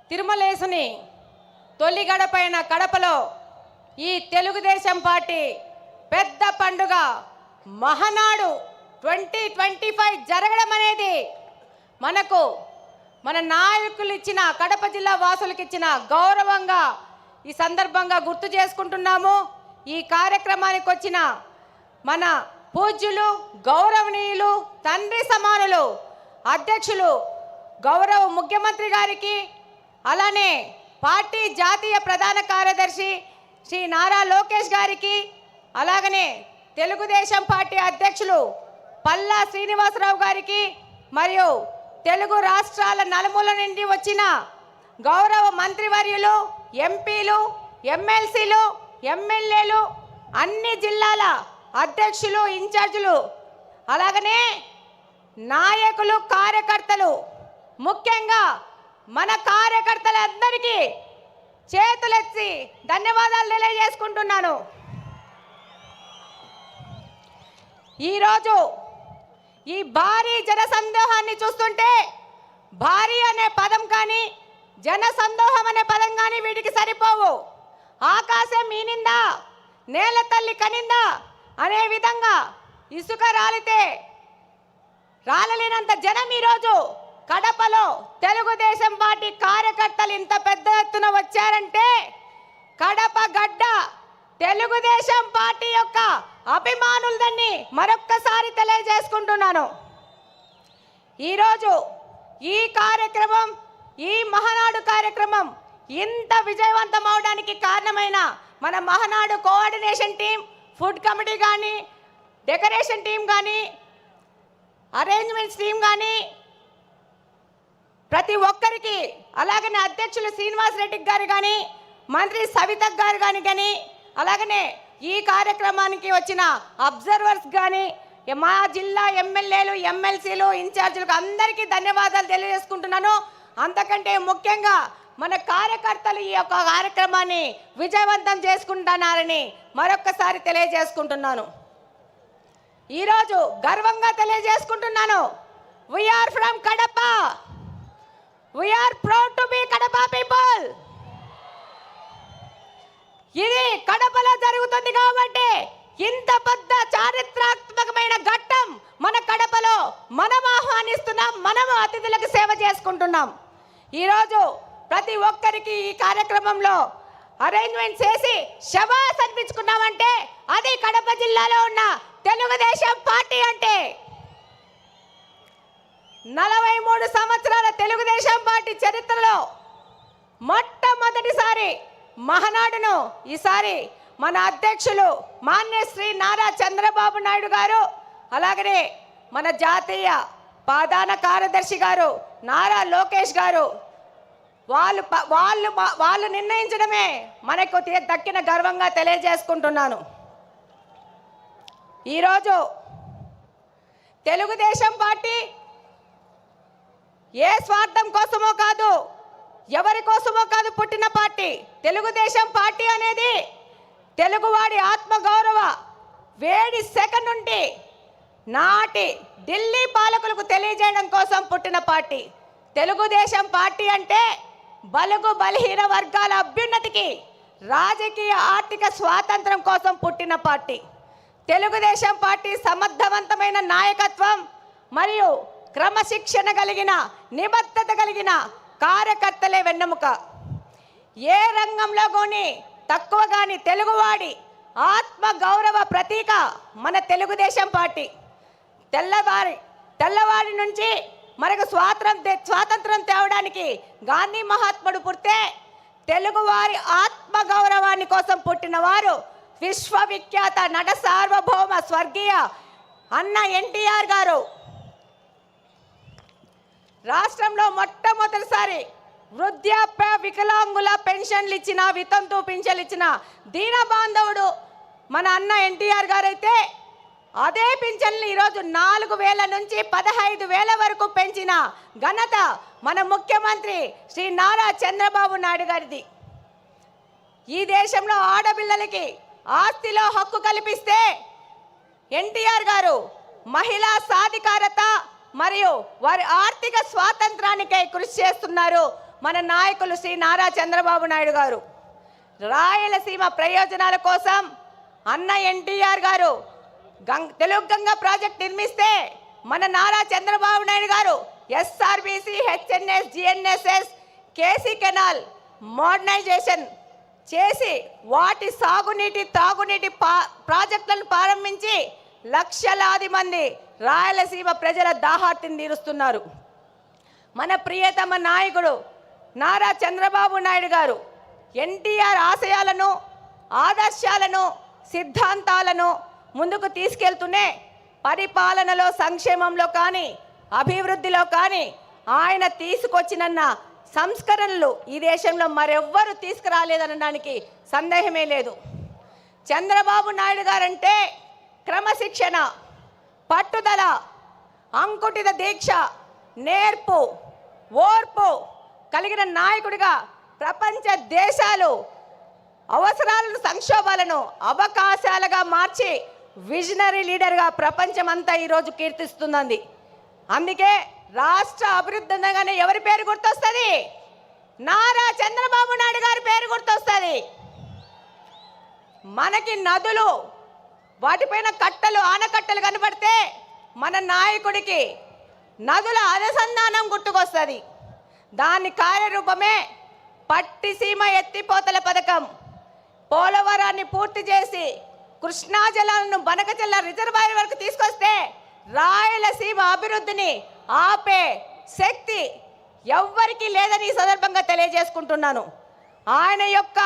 తిరుమలేసుని తొలి గడపైన కడపలో ఈ తెలుగుదేశం పార్టీ పెద్ద పండుగ మహానాడు 2025 జరగడం అనేది మనకు మన నాయకులు ఇచ్చిన కడప జిల్లా వాసులకు ఇచ్చిన గౌరవంగా ఈ సందర్భంగా గుర్తు చేసుకుంటున్నాము. ఈ కార్యక్రమానికి వచ్చిన మన పూజ్యులు గౌరవనీయులు తండ్రి సమానులు అధ్యక్షులు గౌరవ ముఖ్యమంత్రి గారికి, అలానే పార్టీ జాతీయ ప్రధాన కార్యదర్శి శ్రీ నారా లోకేష్ గారికి, అలాగనే తెలుగుదేశం పార్టీ అధ్యక్షులు పల్లా శ్రీనివాసరావు గారికి, మరియు తెలుగు రాష్ట్రాల నలుమూల నుండి వచ్చిన గౌరవ మంత్రివర్యులు, ఎంపీలు, ఎమ్మెల్సీలు, ఎమ్మెల్యేలు, అన్ని జిల్లాల అధ్యక్షులు, ఇన్ఛార్జీలు, అలాగనే నాయకులు, కార్యకర్తలు, ముఖ్యంగా మన కార్యకర్తలందరికీ చేతులెత్తి ధన్యవాదాలు తెలియజేసుకుంటున్నాను. ఈరోజు ఈ భారీ జనసందోహాన్ని చూస్తుంటే భారీ అనే పదం కానీ జనసందోహం అనే పదం కానీ వీటికి సరిపోవు. ఆకాశం ఈనిందా, నేల తల్లి కనిందా అనే విధంగా ఇసుక రాలితే రాలలేనంత జనం ఈరోజు కడపలో తెలుగుదేశం పార్టీ కార్యకర్తలు ఇంత పెద్ద ఎత్తున వచ్చారంటే కడప గడ్డ తెలుగుదేశం పార్టీ యొక్క అభిమానులదని మరొక్కసారి తెలియజేసుకుంటున్నాను. ఈరోజు ఈ కార్యక్రమం, ఈ మహానాడు కార్యక్రమం ఇంత విజయవంతం అవడానికి కారణమైన మన Mahanadu coordination team, food committee కానీ, డెకరేషన్ టీం కానీ, అరేంజ్మెంట్స్ టీం కానీ, ప్రతి ఒక్కరికి, అలాగనే అధ్యక్షులు శ్రీనివాస్ రెడ్డి గారు కానీ, మంత్రి సవిత గారు కానీ, అలాగనే ఈ కార్యక్రమానికి వచ్చిన అబ్జర్వర్స్ కానీ, మా జిల్లా ఎమ్మెల్యేలు, ఎమ్మెల్సీలు, ఇన్ఛార్జీలకు అందరికీ ధన్యవాదాలు తెలియజేసుకుంటున్నాను. అంతకంటే ముఖ్యంగా మన కార్యకర్తలు ఈ యొక్క కార్యక్రమాన్ని విజయవంతం చేసుకుంటున్నారని మరొక్కసారి తెలియజేసుకుంటున్నాను. ఈరోజు గర్వంగా తెలియజేసుకుంటున్నాను, we are from Kadapa, we are proud to be Kadapa people. ఇది కడపలో జరుగుతుంది కాబట్టి ఇంత పెద్ద చారిత్రాత్మకమైన ఘట్టం మన కడపలో మనం ఆహ్వానిస్తున్నాం, మనం అతిథులకు సేవ చేసుకుంటున్నాం. ఈరోజు ప్రతి ఒక్కరికి ఈ కార్యక్రమంలో అరేంజ్మెంట్ చేసి శబాస్ అనిపించుకున్నామంటే అది కడప జిల్లాలో ఉన్న తెలుగుదేశం పార్టీ అంటే. 43 సంవత్సరాల తెలుగుదేశం పార్టీ చరిత్రలో మొట్టమొదటిసారి మహానాడును ఈసారి మన అధ్యక్షులు మాన్య శ్రీ నారా చంద్రబాబు నాయుడు గారు, అలాగనే మన జాతీయ ప్రధాన కార్యదర్శి గారు నారా లోకేష్ గారు వాళ్ళు నిర్ణయించడమే మనకు దక్కిన గర్వంగా తెలియజేసుకుంటున్నాను. ఈరోజు తెలుగుదేశం పార్టీ ఏ స్వార్థం కోసమో కాదు, ఎవరి కోసమో కాదు పుట్టిన పార్టీ. తెలుగుదేశం పార్టీ అనేది తెలుగువాడి ఆత్మగౌరవ వేడి సెక నుండి నాటి ఢిల్లీ పాలకులకు తెలియజేయడం కోసం పుట్టిన పార్టీ. తెలుగుదేశం పార్టీ అంటే బలుగు బలహీన వర్గాల అభ్యున్నతికి, రాజకీయ ఆర్థిక స్వాతంత్రం కోసం పుట్టిన పార్టీ. తెలుగుదేశం పార్టీ సమర్థవంతమైన నాయకత్వం మరియు క్రమశిక్షణ కలిగిన, నిబద్ధత కలిగిన కార్యకర్తలే వెన్నెముక. ఏ రంగంలో కానీ తక్కువ కానీ తెలుగువాడి ఆత్మ గౌరవ ప్రతీక మన తెలుగుదేశం పార్టీ. తెల్లవారి నుంచి మనకు స్వాతంత్రం తేవడానికి గాంధీ మహాత్ముడు పుడితే తెలుగువారి ఆత్మ గౌరవాన్ని కోసం పుట్టిన వారు విశ్వవిఖ్యాత నట సార్వభౌమ స్వర్గీయ అన్న ఎన్టీఆర్ గారు. రాష్ట్రంలో మొట్టమొదటిసారి వృద్ధాప్య వికలాంగుల పెన్షన్లు ఇచ్చిన, వితంతు పింఛన్లు ఇచ్చిన దీన బాంధవుడు మన అన్న ఎన్టీఆర్ గారు అయితే అదే పింఛన్లు ఈరోజు 4,000 నుంచి 15,000 వరకు పెంచిన ఘనత మన ముఖ్యమంత్రి శ్రీ నారా చంద్రబాబు నాయుడు గారిది. ఈ దేశంలో ఆడపిల్లలకి ఆస్తిలో హక్కు కల్పిస్తే ఎన్టీఆర్ గారు మహిళా సాధికారత మరియు వారి ఆర్థిక స్వాతంత్రానికై కృషి చేస్తున్నారు మన నాయకులు శ్రీ నారా చంద్రబాబు నాయుడు గారు. రాయలసీమ ప్రయోజనాల కోసం అన్న ఎన్టీఆర్ గారు తెలుగు గంగ ప్రాజెక్ట్ నిర్మిస్తే మన Nara Chandrababu Naidu garu SRBC, HNS, GNSS, KC canal modernisation చేసి వాటి సాగునీటి తాగునీటి ప్రాజెక్టులను ప్రారంభించి లక్షలాది మంది రాయలసీమ ప్రజల దాహార్తిని తీరుస్తున్నారు. మన ప్రియతమ నాయకుడు నారా చంద్రబాబు నాయుడు గారు ఎన్టీఆర్ ఆశయాలను, ఆదర్శాలను, సిద్ధాంతాలను ముందుకు తీసుకెళ్తూనే పరిపాలనలో, సంక్షేమంలో కానీ, అభివృద్ధిలో కానీ ఆయన తీసుకొచ్చినన్న సంస్కరణలు ఈ దేశంలో మరెవ్వరూ తీసుకురాలేదనడానికి సందేహమే లేదు. చంద్రబాబు నాయుడు గారంటే క్రమశిక్షణ, పట్టుదల, అంకుటిత దీక్ష, నేర్పు, ఓర్పు కలిగిన నాయకుడిగా ప్రపంచ దేశాలు అవసరాలను, సంక్షోభాలను అవకాశాలుగా మార్చి విజనరీ లీడర్గా ప్రపంచమంతా ఈరోజు కీర్తిస్తున్నది. అందుకే రాష్ట్ర అభివృద్ధి అనగానే ఎవరి పేరు గుర్తొస్తుంది? నారా చంద్రబాబు నాయుడు గారి పేరు గుర్తొస్తుంది. మనకి నదులు, వాటిపైన కట్టలు, ఆనకట్టలు కనబడితే మన నాయకుడికి నదుల అనుసంధానం గుర్తుకొస్తుంది. దాని కార్యరూపమే పట్టిసీమ ఎత్తిపోతల పథకం. పోలవరాన్ని పూర్తి చేసి కృష్ణా జలాలను బనకచెల్ల రిజర్వాయర్ వరకు తీసుకొస్తే రాయలసీమ అభివృద్ధిని ఆపే శక్తి ఎవ్వరికీ లేదని ఈ సందర్భంగా తెలియజేసుకుంటున్నాను. ఆయన యొక్క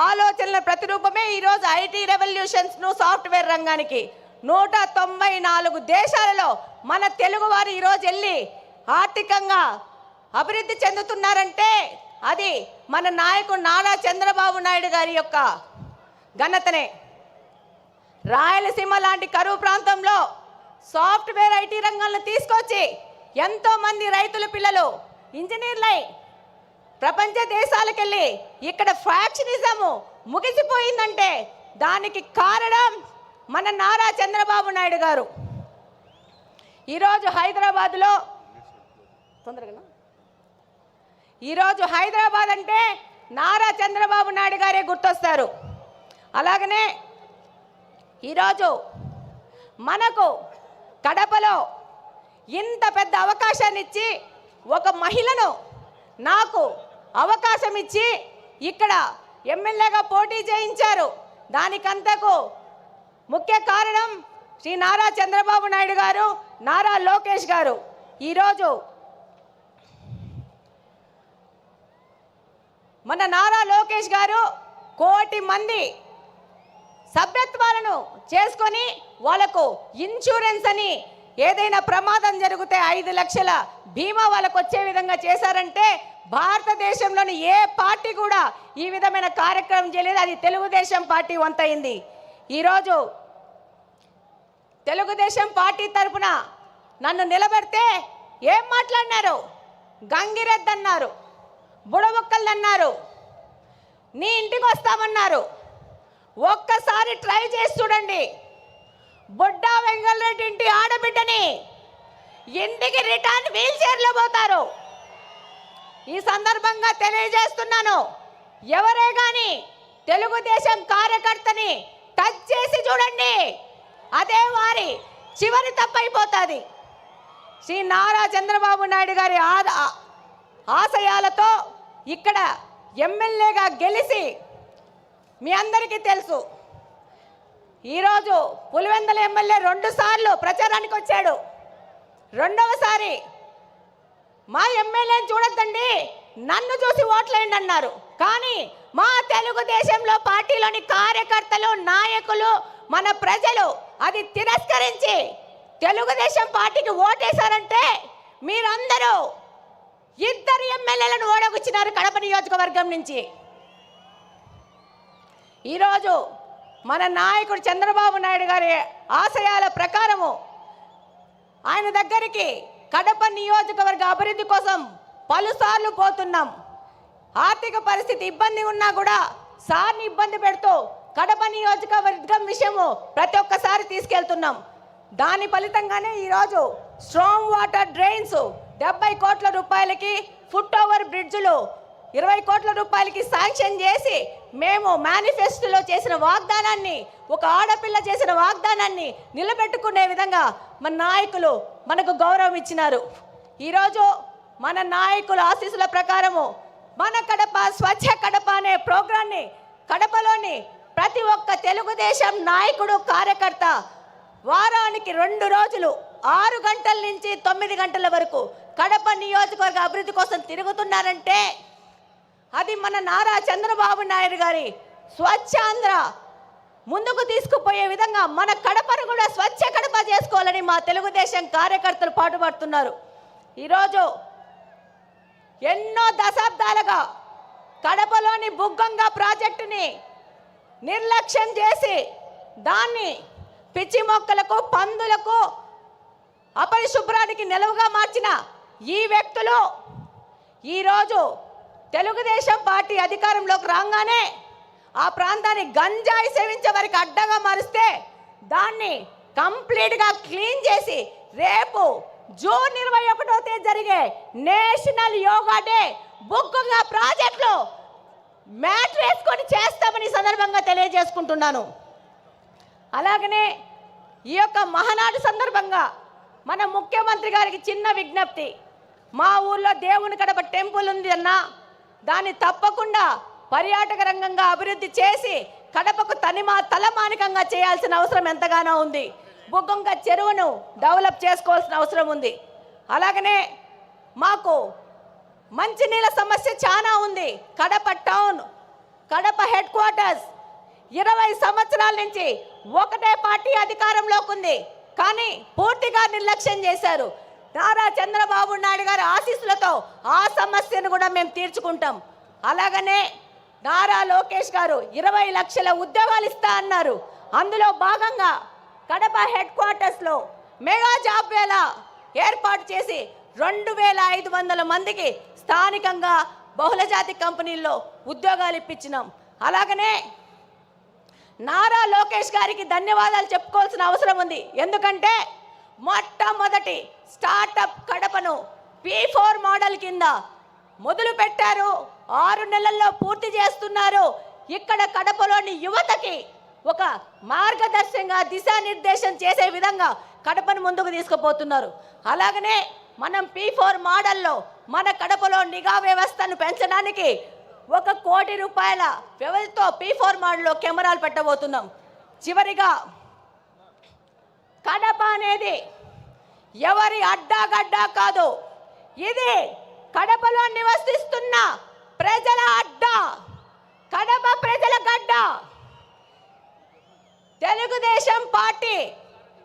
ఆలోచనల ప్రతిరూపమే ఈరోజు ఐటీ రెవల్యూషన్స్ను, సాఫ్ట్వేర్ రంగానికి 194 దేశాలలో మన తెలుగువారు ఈరోజు వెళ్ళి ఆర్థికంగా అభివృద్ధి చెందుతున్నారంటే అది మన నాయకుడు నారా చంద్రబాబు నాయుడు గారి యొక్క ఘనతనే. రాయలసీమ లాంటి కరువు ప్రాంతంలో సాఫ్ట్వేర్, ఐటీ రంగాలను తీసుకొచ్చి ఎంతోమంది రైతుల పిల్లలు ఇంజనీర్లై ప్రపంచ దేశాలకు వెళ్ళి ఇక్కడ ఫ్యాక్షనిజము ముగిసిపోయిందంటే దానికి కారణం మన నారా చంద్రబాబు నాయుడు గారు. ఈరోజు హైదరాబాద్లో ఈరోజు హైదరాబాద్ అంటే నారా చంద్రబాబు నాయుడు గారే గుర్తొస్తారు. అలాగనే ఈరోజు మనకు కడపలో ఇంత పెద్ద అవకాశాన్ని ఇచ్చి, ఒక మహిళను నాకు అవకాశం ఇచ్చి ఇక్కడ ఎమ్మెల్యేగా పోటీ చేయించారు. దానికంతకు ముఖ్య కారణం శ్రీ నారా చంద్రబాబు నాయుడు గారు, నారా లోకేష్ గారు. ఈరోజు మన నారా లోకేష్ గారు 1 కోటి మంది సభ్యత్వాలను చేసుకొని వాళ్ళకు ఇన్సూరెన్స్ అని ఏదైనా ప్రమాదం జరిగితే 5 లక్షల బీమా వాళ్ళకు వచ్చే విధంగా చేశారంటే భారతదేశంలోని ఏ పార్టీ కూడా ఈ విధమైన కార్యక్రమం చేయలేదు. అది తెలుగుదేశం పార్టీ వంతైంది. ఈరోజు తెలుగుదేశం పార్టీ తరఫున నన్ను నిలబెడితే ఏం మాట్లాడినారు? గంగిరెద్దు అన్నారు, బుడబుక్కలు అన్నారు, నీ ఇంటికి వస్తామన్నారు. ఒక్కసారి ట్రై చేసి చూడండి. బుడ్డా వెంగళరెడ్డి ఇంటి ఆడబిడ్డని ఇంటికి రిటర్న్ వీల్ చైర్లో పోతారు. ఈ సందర్భంగా తెలియజేస్తున్నాను, ఎవరే కానీ తెలుగుదేశం కార్యకర్తని టచ్ చేసి చూడండి, అదే వారి చివరి తప్పైపోతుంది. శ్రీ నారా చంద్రబాబు నాయుడు గారి ఆశయాలతో ఇక్కడ ఎమ్మెల్యేగా గెలిచి మీ అందరికీ తెలుసు. ఈరోజు పులివెందుల ఎమ్మెల్యే 2 సార్లు ప్రచారానికి వచ్చాడు. రెండవసారి మా ఎమ్మెల్యేని చూడొద్దండి, నన్ను చూసి ఓట్లేయండి అన్నారు. కానీ మా తెలుగుదేశంలో పార్టీలోని కార్యకర్తలు, నాయకులు, మన ప్రజలు అది తిరస్కరించి తెలుగుదేశం పార్టీకి ఓటేశారంటే మీరందరూ 2 ఎమ్మెల్యేలను ఓడగొచ్చినారు కడప నియోజకవర్గం నుంచి. ఈరోజు మన నాయకుడు చంద్రబాబు నాయుడు గారి ఆశయాల ప్రకారము ఆయన దగ్గరికి కడప నియోజకవర్గ అభివృద్ధి కోసం పలుసార్లు పోతున్నాం. ఆర్థిక పరిస్థితి ఇబ్బంది ఉన్నా కూడా సార్ని ఇబ్బంది పెడుతూ కడప నియోజకవర్గం విషయము ప్రతి ఒక్కసారి తీసుకెళ్తున్నాం. దాని ఫలితంగానే ఈరోజు స్ట్రాంగ్ వాటర్ డ్రైన్స్ 70 కోట్ల రూపాయలకి ఫుట్ ఓవర్ బ్రిడ్జ్లు 20 కోట్ల రూపాయలకి శాంక్షన్ చేసి మేము మేనిఫెస్టోలో చేసిన వాగ్దానాన్ని, ఒక ఆడపిల్ల చేసిన వాగ్దానాన్ని నిలబెట్టుకునే విధంగా మన నాయకులు మనకు గౌరవం ఇచ్చినారు. ఈరోజు మన నాయకుల ఆశీస్సుల ప్రకారము మన కడప స్వచ్ఛ కడప అనే ప్రోగ్రాన్ని కడపలోని ప్రతి ఒక్క తెలుగుదేశం నాయకుడు కార్యకర్త వారానికి 2 రోజులు 6 గంటల నుంచి 9 గంటల వరకు కడప నియోజకవర్గ అభివృద్ధి కోసం తిరుగుతున్నారంటే అది మన నారా చంద్రబాబు నాయుడు గారి స్వచ్ఛాంధ్ర ముందుకు తీసుకుపోయే విధంగా మన కడపను కూడా స్వచ్ఛ కడప చేసుకోవాలని మా తెలుగుదేశం కార్యకర్తలు పాటుపడుతున్నారు. ఈరోజు ఎన్నో దశాబ్దాలుగా కడపలోని బుగ్గంగా ప్రాజెక్టుని నిర్లక్ష్యం చేసి దాన్ని పిచ్చి మొక్కలకు, పందులకు, అపరిశుభ్రానికి నిలవుగా మార్చిన ఈ వ్యక్తులు ఈరోజు తెలుగుదేశం పార్టీ అధికారంలోకి రాగానే ఆ ప్రాంతాన్ని గంజాయి సేవించే వారికి అడ్డగా మారిస్తే దాన్ని కంప్లీట్గా క్లీన్ చేసి రేపు జూన్ 21వ తేదీ జరిగే నేషనల్ యోగా డే బుగ్గంగా ప్రాజెక్టులో మ్యాట్ వేసుకొని చేస్తామని సందర్భంగా తెలియజేసుకుంటున్నాను. అలాగనే ఈ యొక్క మహానాడు సందర్భంగా మన ముఖ్యమంత్రి గారికి చిన్న విజ్ఞప్తి. మా ఊర్లో దేవుని కడప టెంపుల్ ఉంది అన్న, దాన్ని తప్పకుండా పర్యాటక రంగంగా అభివృద్ధి చేసి కడపకు తలమానికంగా చేయాల్సిన అవసరం ఎంతగానో ఉంది. బుగ్గంగ చెరువును డెవలప్ చేసుకోవాల్సిన అవసరం ఉంది. అలాగనే మాకు మంచినీళ్ళ సమస్య చాలా ఉంది. Kadapa town, Kadapa head quarters 20 సంవత్సరాల నుంచి ఒకటే పార్టీ అధికారంలోకి ఉంది, కానీ పూర్తిగా నిర్లక్ష్యం చేశారు. నారా చంద్రబాబు నాయుడు గారి ఆశీస్సులతో ఆ సమస్యను కూడా మేము తీర్చుకుంటాం. అలాగనే నారా లోకేష్ గారు 20 లక్షల ఉద్యోగాలు ఇస్తా అన్నారు. అందులో భాగంగా కడప హెడ్ క్వార్టర్స్లో మెగా జాబ్ వేళ ఏర్పాటు చేసి 2500 మందికి స్థానికంగా బహుళజాతి కంపెనీల్లో ఉద్యోగాలు ఇప్పించినాం. అలాగనే నారా లోకేష్ గారికి ధన్యవాదాలు చెప్పుకోవాల్సిన అవసరం ఉంది. ఎందుకంటే మొట్టమొదటి స్టార్టప్ కడపను P4 మోడల్ కింద మొదలు పెట్టారు. 6 నెలల్లో పూర్తి చేస్తున్నారు. ఇక్కడ కడపలోని యువతకి ఒక మార్గదర్శకంగా దిశానిర్దేశం చేసే విధంగా కడపను ముందుకు తీసుకుపోతున్నారు. అలాగనే మనం P4 మోడల్లో మన కడపలో నిఘా వ్యవస్థను పెంచడానికి 1 కోటి రూపాయల వ్యవధితో P4 మోడల్లో కెమెరాలు పెట్టబోతున్నాం. చివరిగా కడప అనేది ఎవరి అడ్డాగడ్డా కాదు, ఇది కడపలో నివసిస్తున్న ప్రజల అడ్డా, కడప ప్రజల గడ్డ. తెలుగుదేశం పార్టీ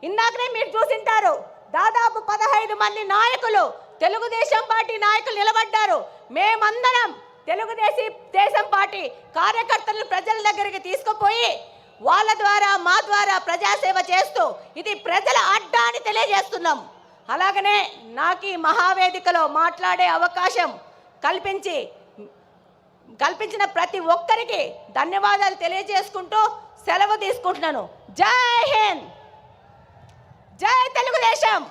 ఇందాకనే మీరు చూసింటారు, దాదాపు 15 మంది నాయకులు తెలుగుదేశం పార్టీ నాయకులు నిలబడ్డారు. మేమందరం తెలుగుదేశం పార్టీ కార్యకర్తలను ప్రజల దగ్గరికి తీసుకుపోయి వాళ్ళ ద్వారా మా ద్వారా ప్రజాసేవ చేస్తూ ఇది ప్రజల అడ్డా అని తెలియజేస్తున్నాం. అలాగనే నాకు ఈ మహావేదికలో మాట్లాడే అవకాశం కల్పించిన ప్రతి ఒక్కరికి ధన్యవాదాలు తెలియజేసుకుంటూ సెలవు తీసుకుంటున్నాను. జై హింద్, జై తెలుగుదేశం.